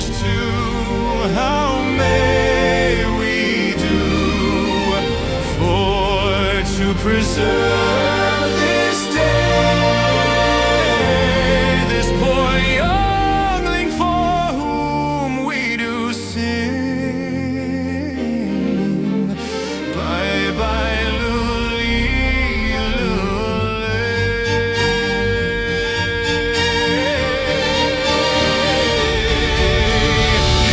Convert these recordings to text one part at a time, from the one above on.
Here's to how may we do for to preserve this day, this poor youngling for whom we do sing. Bye bye, Luli, Luli.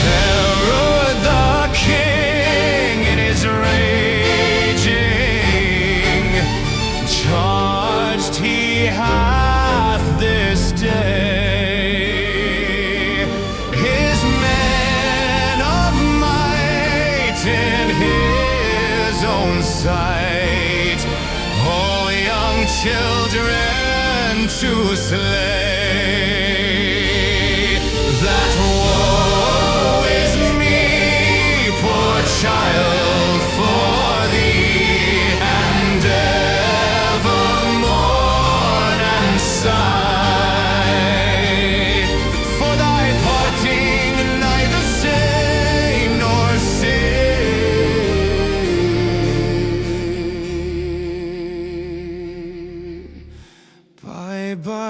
Herod the king in his raging, charged he hath this day his men of might in his own sight, all young children to slay. That woe is me, poor child, for thee, and ever mourn and sigh for thy parting, neither say nor sing. Bye bye.